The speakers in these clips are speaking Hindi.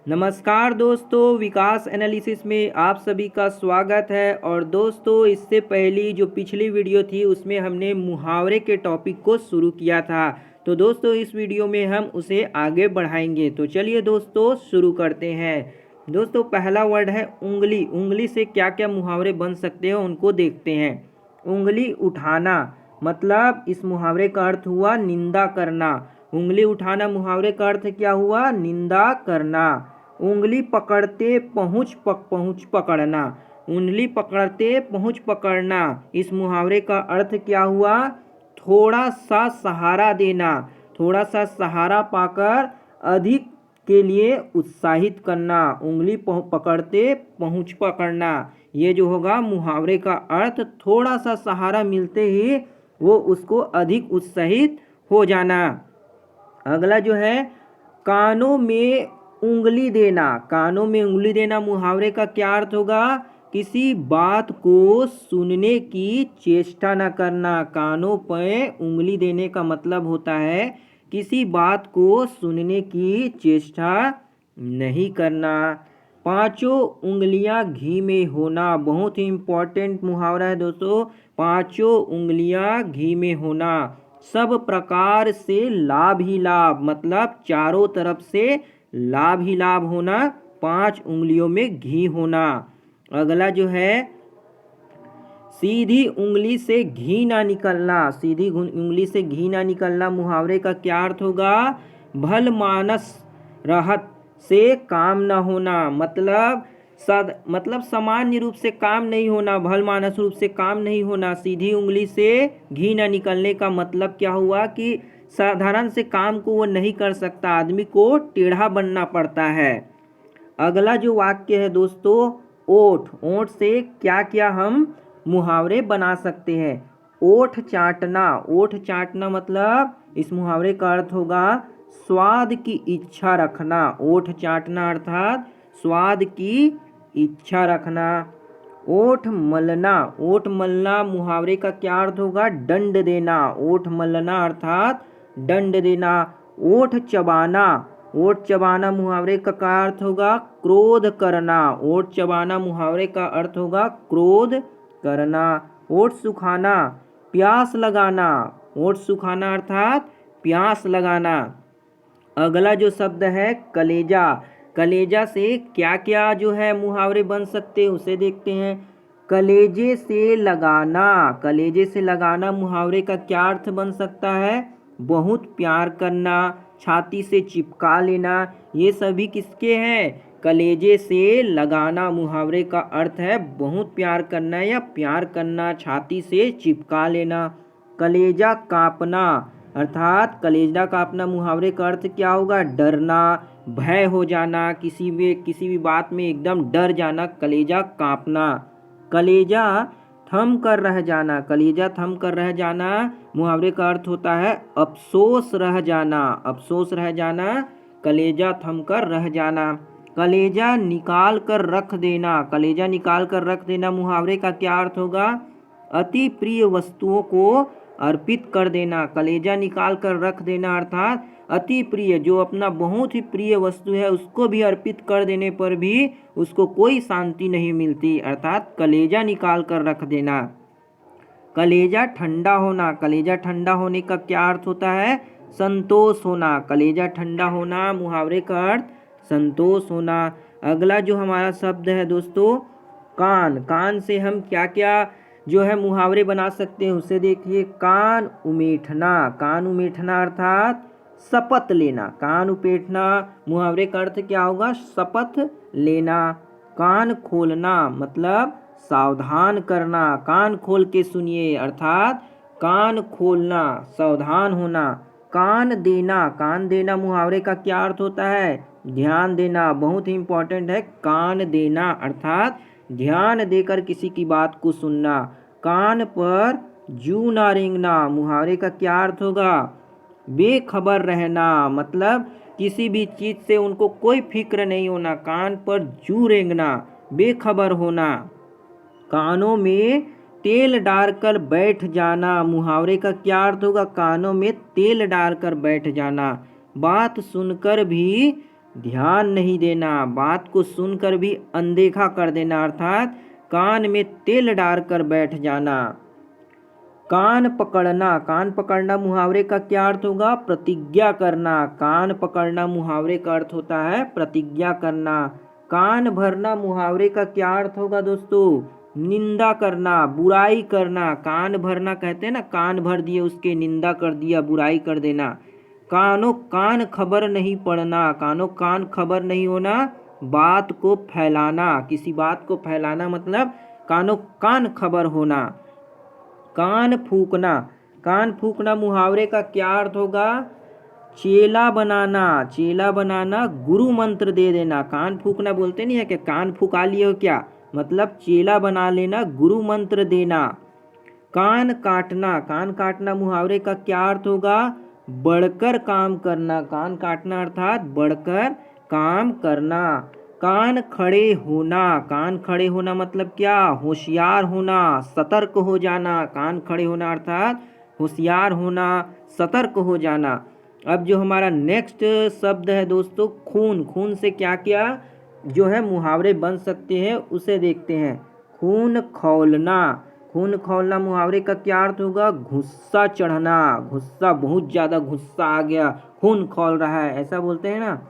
नमस्कार दोस्तों, विकास एनालिसिस में आप सभी का स्वागत है। और दोस्तों, इससे पहली जो पिछली वीडियो थी उसमें हमने मुहावरे के टॉपिक को शुरू किया था। तो दोस्तों, इस वीडियो में हम उसे आगे बढ़ाएंगे। तो चलिए दोस्तों शुरू करते हैं। दोस्तों, पहला वर्ड है उंगली। उंगली से क्या क्या मुहावरे बन सकते हैं उनको देखते हैं। उंगली उठाना, मतलब इस मुहावरे का अर्थ हुआ निंदा करना। उंगली उठाना मुहावरे का अर्थ क्या हुआ? निंदा करना। उंगली पकड़ते पहुँच पकड़ना। उंगली पकड़ते पहुँच पकड़ना, इस मुहावरे का अर्थ क्या हुआ? थोड़ा सा सहारा देना। थोड़ा सा सहारा पाकर अधिक के लिए उत्साहित करना। उंगली पकड़ते पहुँच पकड़ना, ये जो होगा मुहावरे का अर्थ थोड़ा सा सहारा मिलते ही वो उसको अधिक उत्साहित हो जाना। अगला जो है कानों में उंगली देना। कानों में उंगली देना मुहावरे का क्या अर्थ होगा? किसी बात को सुनने की चेष्टा न करना। कानों पर उंगली देने का मतलब होता है किसी बात को सुनने की चेष्टा नहीं करना। पांचों उंगलियां घी में होना, बहुत ही इम्पोर्टेंट मुहावरा है दोस्तों। पांचों उंगलियां घी में होना। सब प्रकार से लाभ ही लाभ, मतलब चारों तरफ से लाभ ही लाभ होना। 5 उंगलियों में घी होना। अगला जो है सीधी उंगली से घी ना निकलना। सीधी उंगली से घी ना निकलना मुहावरे का क्या अर्थ होगा? भल मानस रहत से काम न होना, मतलब सामान्य रूप से काम नहीं होना, भल मानस रूप से काम नहीं होना। सीधी उंगली से घी न निकलने का मतलब क्या हुआ कि साधारण से काम को वो नहीं कर सकता, आदमी को टेढ़ा बनना पड़ता है। अगला जो वाक्य है दोस्तों, ओठ। ओठ से क्या क्या हम मुहावरे बना सकते हैं? ओठ चाटना। ओठ चाटना मतलब इस मुहावरे का अर्थ होगा स्वाद की इच्छा रखना। ओठ चाटना अर्थात स्वाद की इच्छा रखना। ओठ मलना। ओठ मलना मुहावरे का क्या अर्थ होगा? दंड देना। ओठ मलना अर्थात दंड देना। ओठ चबाना। ओठ चबाना मुहावरे का क्या अर्थ होगा? क्रोध करना। ओठ चबाना मुहावरे का अर्थ होगा क्रोध करना। ओठ सुखाना, प्यास लगाना। ओठ सुखाना अर्थात प्यास लगाना। अगला जो शब्द है कलेजा। कलेजा से क्या क्या जो है मुहावरे बन सकते हैं उसे देखते हैं। कलेजे से लगाना। कलेजे से लगाना मुहावरे का क्या अर्थ बन सकता है? बहुत प्यार करना, छाती से चिपका लेना। ये सभी किसके हैं? कलेजे से लगाना मुहावरे का अर्थ है बहुत प्यार करना या प्यार करना, छाती से चिपका लेना। कलेजा कांपना, अर्थात कलेजा कांपना मुहावरे का अर्थ क्या होगा? डरना, भय हो जाना, किसी भी बात में एकदम डर जाना, कलेजा कांपना। कलेजा थम कर रह जाना। कलेजा थम कर रह जाना मुहावरे का अर्थ होता है अफसोस रह जाना। अफसोस रह जाना, कलेजा थम कर रह जाना। कलेजा निकाल कर रख देना। कलेजा निकाल कर रख देना मुहावरे का क्या अर्थ होगा? अति प्रिय वस्तुओं को अर्पित कर देना। कलेजा निकाल कर रख देना अर्थात अति प्रिय, जो अपना बहुत ही प्रिय वस्तु है उसको भी अर्पित कर देने पर भी उसको कोई शांति नहीं मिलती, अर्थात कलेजा निकाल कर रख देना। कलेजा ठंडा होना। कलेजा ठंडा होने का क्या अर्थ होता है? संतोष होना। कलेजा ठंडा होना मुहावरे का अर्थ संतोष होना। अगला जो हमारा शब्द है दोस्तों कान। कान से हम क्या क्या जो है मुहावरे बना सकते हैं उसे देखिए। कान उमेठना। कान उमेठना अर्थात शपथ लेना। कान उपेटना मुहावरे का अर्थ क्या होगा? शपथ लेना। कान खोलना मतलब सावधान करना। कान खोल के सुनिए अर्थात कान खोलना, सावधान होना। कान देना। कान देना मुहावरे का क्या अर्थ होता है? ध्यान देना, बहुत ही इंपॉर्टेंट है। कान देना अर्थात ध्यान देकर किसी की बात को सुनना। कान पर जू ना रेंगना मुहावरे का क्या अर्थ होगा? बेखबर रहना, मतलब किसी भी चीज़ से उनको कोई फिक्र नहीं होना। कान पर जू रेंगना, बेखबर होना। कानों में तेल डालकर बैठ जाना मुहावरे का क्या अर्थ होगा? कानों में तेल डालकर बैठ जाना। बात सुनकर भी ध्यान नहीं देना, बात को सुनकर भी अनदेखा कर देना, अर्थात कान में तेल डालकर बैठ जाना। कान पकड़ना, कान पकड़ना मुहावरे का क्या अर्थ होगा? प्रतिज्ञा करना। कान पकड़ना मुहावरे का अर्थ होता है प्रतिज्ञा करना। कान भरना मुहावरे का क्या अर्थ होगा दोस्तों? निंदा करना, बुराई करना। कान भरना कहते हैं ना, कान भर दिए उसके, निंदा कर दिया, बुराई कर देना। कानों कान खबर नहीं पड़ना, कानों कान खबर नहीं होना, बात को फैलाना, किसी बात को फैलाना मतलब कानों कान खबर होना। कान फूकना, कान फूकना मुहावरे का क्या अर्थ होगा? चेला बनाना, चेला बनाना, गुरु मंत्र दे देना। कान फूकना बोलते नहीं है कि कान फूका लिए हो क्या, मतलब चेला बना लेना, गुरु मंत्र देना। कान काटना, कान काटना मुहावरे का क्या अर्थ होगा? बढ़कर काम करना। कान काटना अर्थात बढ़कर काम करना। कान खड़े होना, कान खड़े होना मतलब क्या? होशियार होना, सतर्क हो जाना। कान खड़े होना अर्थात होशियार होना, सतर्क हो जाना। अब जो हमारा नेक्स्ट शब्द है दोस्तों, खून। खून से क्या क्या जो है मुहावरे बन सकते हैं उसे देखते हैं। खून खौलना, खून खौलना मुहावरे का क्या अर्थ होगा? गुस्सा चढ़ना, गुस्सा, बहुत ज़्यादा गुस्सा आ गया, खून खौल रहा है, ऐसा बोलते हैं ना।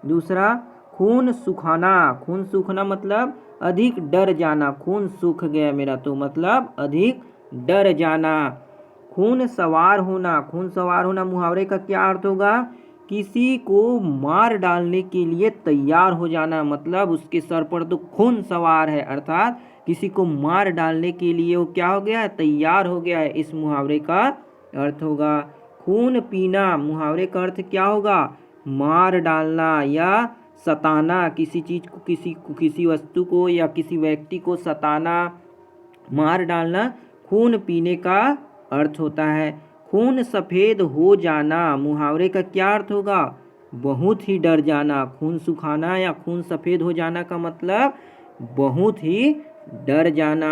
दूसरा, खून सुखाना, खून सूखना मतलब अधिक डर जाना, खून सूख गया मेरा तो मतलब अधिक डर जाना। खून सवार होना, खून सवार होना मुहावरे का क्या अर्थ होगा? किसी को मार डालने के लिए तैयार हो जाना, मतलब उसके सर पर तो खून सवार है, अर्थात किसी को मार डालने के लिए वो क्या हो गया है? तैयार हो गया है, इस मुहावरे का अर्थ होगा। खून पीना मुहावरे का अर्थ क्या होगा? मार डालना या सताना, किसी चीज़ को, किसी वस्तु को या किसी व्यक्ति को सताना, मार डालना खून पीने का अर्थ होता है। खून सफ़ेद हो जाना मुहावरे का क्या अर्थ होगा? बहुत ही डर जाना। खून सुखाना या खून सफ़ेद हो जाना का मतलब बहुत ही डर जाना।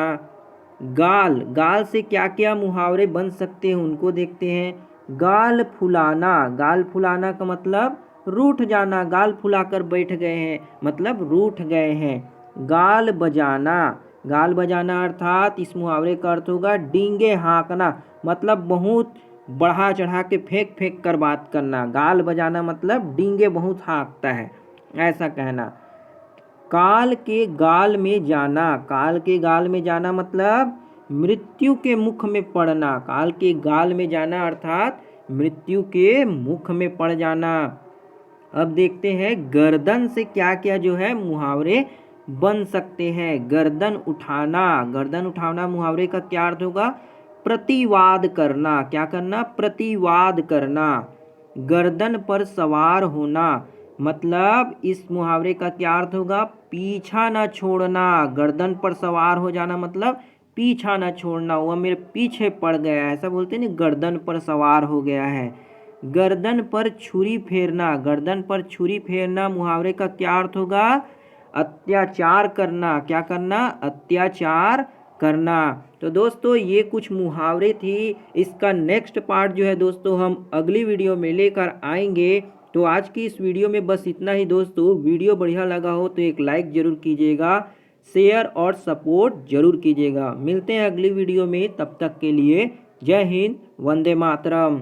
गाल, गाल से क्या क्या मुहावरे बन सकते हैं उनको देखते हैं। गाल फुलाना, गाल फुलाना का मतलब रूठ जाना, गाल फुलाकर बैठ गए हैं मतलब रूठ गए हैं। गाल बजाना, गाल बजाना अर्थात इस मुहावरे का अर्थ होगा डींगे हाँकना, मतलब बहुत बढ़ा चढ़ा के फेंक फेंक कर बात करना। गाल बजाना मतलब डींगे बहुत हाँकता है, ऐसा कहना। काल के गाल में जाना, काल के गाल में जाना मतलब मृत्यु के मुख में पड़ना। काल के गाल में जाना अर्थात मृत्यु के मुख में पड़ जाना। अब देखते हैं गर्दन से क्या क्या जो है मुहावरे बन सकते हैं। गर्दन उठाना, गर्दन उठाना मुहावरे का क्या अर्थ होगा? प्रतिवाद करना, क्या करना? प्रतिवाद करना। गर्दन पर सवार होना, मतलब इस मुहावरे का क्या अर्थ होगा? पीछा न छोड़ना। गर्दन पर सवार हो जाना मतलब पीछा न छोड़ना, वह मेरे पीछे पड़ गया है, ऐसा बोलते हैं ना, गर्दन पर सवार हो गया है। गर्दन पर छुरी फेरना, गर्दन पर छुरी फेरना मुहावरे का क्या अर्थ होगा? अत्याचार करना, क्या करना? अत्याचार करना। तो दोस्तों ये कुछ मुहावरे थी, इसका नेक्स्ट पार्ट जो है दोस्तों हम अगली वीडियो में लेकर आएंगे। तो आज की इस वीडियो में बस इतना ही दोस्तों। वीडियो बढ़िया लगा हो तो एक लाइक ज़रूर कीजिएगा, शेयर और सपोर्ट ज़रूर कीजिएगा। मिलते हैं अगली वीडियो में, तब तक के लिए जय हिंद, वंदे मातरम।